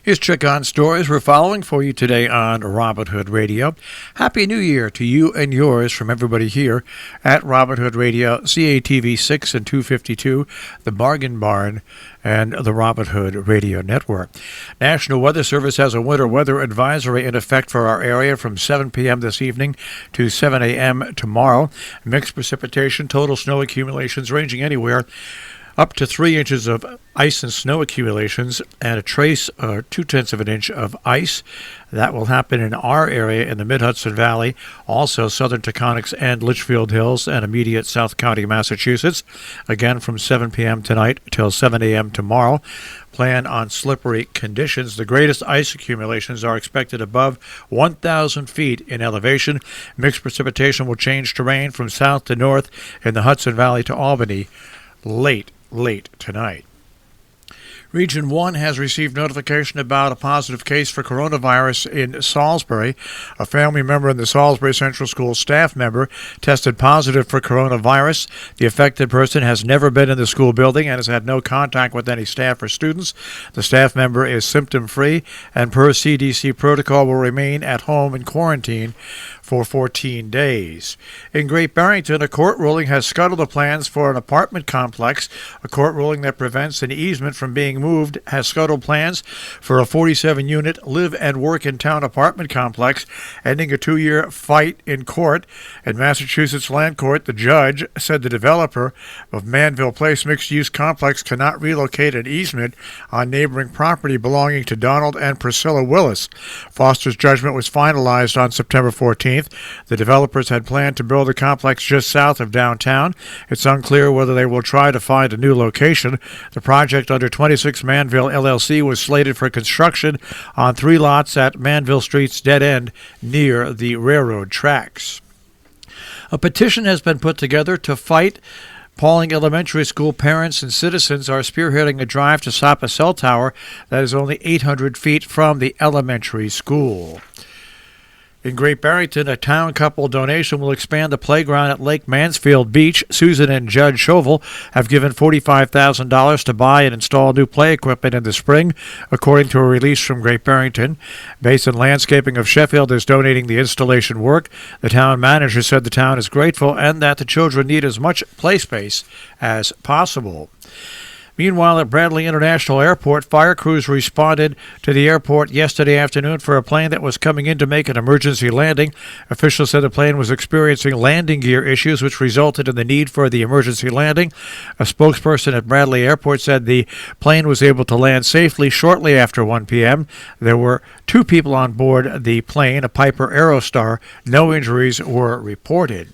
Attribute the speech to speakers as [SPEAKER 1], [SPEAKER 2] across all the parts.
[SPEAKER 1] Here's Chick on Stories we're following for you today on Robin Hood Radio. Happy New Year to you and yours from everybody here at Robin Hood Radio, CATV 6 and 252, the Bargain Barn, and the Robin Hood Radio Network. National Weather Service has a winter weather advisory in effect for our area from 7 p.m. this evening to 7 a.m. tomorrow. Mixed precipitation, total snow accumulations ranging anywhere up to 3 inches of ice and snow accumulations and a trace or 0.2 of an inch of ice. That will happen in our area in the Mid-Hudson Valley, also southern Taconics and Litchfield Hills and immediate South County, Massachusetts. Again, from 7 p.m. tonight till 7 a.m. tomorrow. Plan on slippery conditions. The greatest ice accumulations are expected above 1,000 feet in elevation. Mixed precipitation will change terrain from south to north in the Hudson Valley to Albany late tonight. Region 1 has received notification about a positive case for coronavirus in Salisbury. A family member and the Salisbury Central School staff member tested positive for coronavirus. The affected person has never been in the school building and has had no contact with any staff or students. The staff member is symptom-free and per CDC protocol will remain at home in quarantine for 14 days. In Great Barrington, a court ruling has scuttled the plans for an apartment complex. A court ruling that prevents an easement from being moved has scuttled plans for a 47-unit live and work in town apartment complex, ending a 2-year fight in court. In Massachusetts Land Court, the judge said the developer of Manville Place mixed-use complex cannot relocate an easement on neighboring property belonging to Donald and Priscilla Willis. Foster's judgment was finalized on September 14th. The developers had planned to build a complex just south of downtown. It's unclear whether they will try to find a new location. The project under 26 Manville LLC was slated for construction on 3 lots at Manville Street's dead end near the railroad tracks. A petition has been put together to fight Pauling Elementary School parents and citizens are spearheading a drive to stop a cell tower that is only 800 feet from the elementary school. In Great Barrington, a town couple donation will expand the playground at Lake Mansfield Beach. Susan and Judd Chauvel have given $45,000 to buy and install new play equipment in the spring, according to a release from Great Barrington. Basin Landscaping of Sheffield is donating the installation work. The town manager said the town is grateful and that the children need as much play space as possible. Meanwhile, at Bradley International Airport, fire crews responded to the airport yesterday afternoon for a plane that was coming in to make an emergency landing. Officials said the plane was experiencing landing gear issues, which resulted in the need for the emergency landing. A spokesperson at Bradley Airport said the plane was able to land safely shortly after 1 p.m. There were 2 people on board the plane, a Piper Aerostar. No injuries were reported.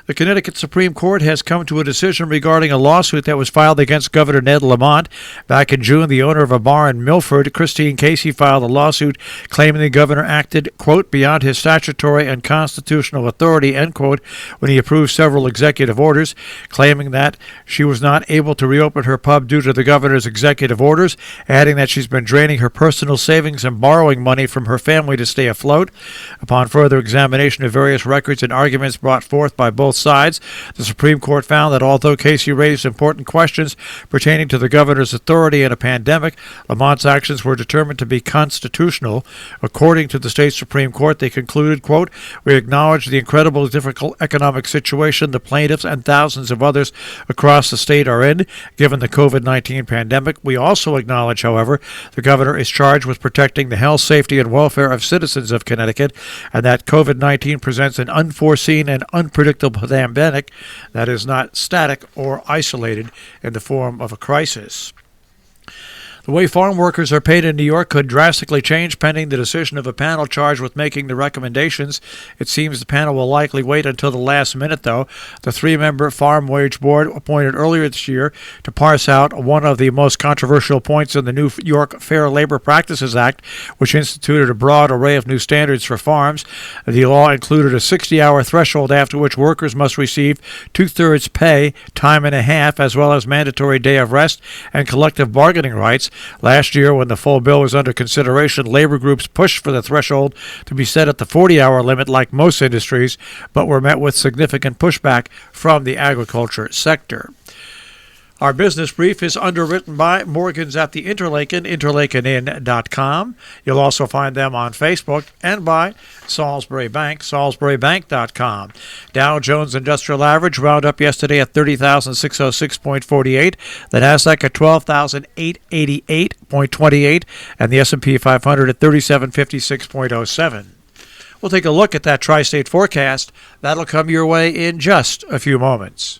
[SPEAKER 1] The Connecticut Supreme Court has come to a decision regarding a lawsuit that was filed against Governor Ned Lamont. Back in June, the owner of a bar in Milford, Christine Casey, filed a lawsuit claiming the governor acted, quote, beyond his statutory and constitutional authority, end quote, when he approved several executive orders, claiming that she was not able to reopen her pub due to the governor's executive orders, adding that she's been draining her personal savings and borrowing money from her family to stay afloat. Upon further examination of various records and arguments brought forth by both sides, the Supreme Court found that although Casey raised important questions pertaining to the governor's authority in a pandemic, Lamont's actions were determined to be constitutional. According to the state Supreme Court, they concluded, quote, we acknowledge the incredibly difficult economic situation the plaintiffs and thousands of others across the state are in, given the COVID-19 pandemic. We also acknowledge, however, the governor is charged with protecting the health, safety, and welfare of citizens of Connecticut, and that COVID-19 presents an unforeseen and unpredictable pandemic that is not static or isolated in the form of a crisis. The way farm workers are paid in New York could drastically change pending the decision of a panel charged with making the recommendations. It seems the panel will likely wait until the last minute, though. The 3-member Farm Wage Board, appointed earlier this year to parse out one of the most controversial points in the New York Fair Labor Practices Act, which instituted a broad array of new standards for farms. The law included a 60-hour threshold after which workers must receive 2/3 pay, time and a half, as well as mandatory day of rest and collective bargaining rights. Last year, when the full bill was under consideration, labor groups pushed for the threshold to be set at the 40-hour limit like most industries, but were met with significant pushback from the agriculture sector. Our business brief is underwritten by Morgans at the Interlaken, interlakenin.com. You'll also find them on Facebook and by Salisbury Bank, salisburybank.com. Dow Jones Industrial Average wound up yesterday at 30,606.48. The Nasdaq at 12,888.28, and the S&P 500 at 3756.07. We'll take a look at that tri-state forecast. That'll come your way in just a few moments.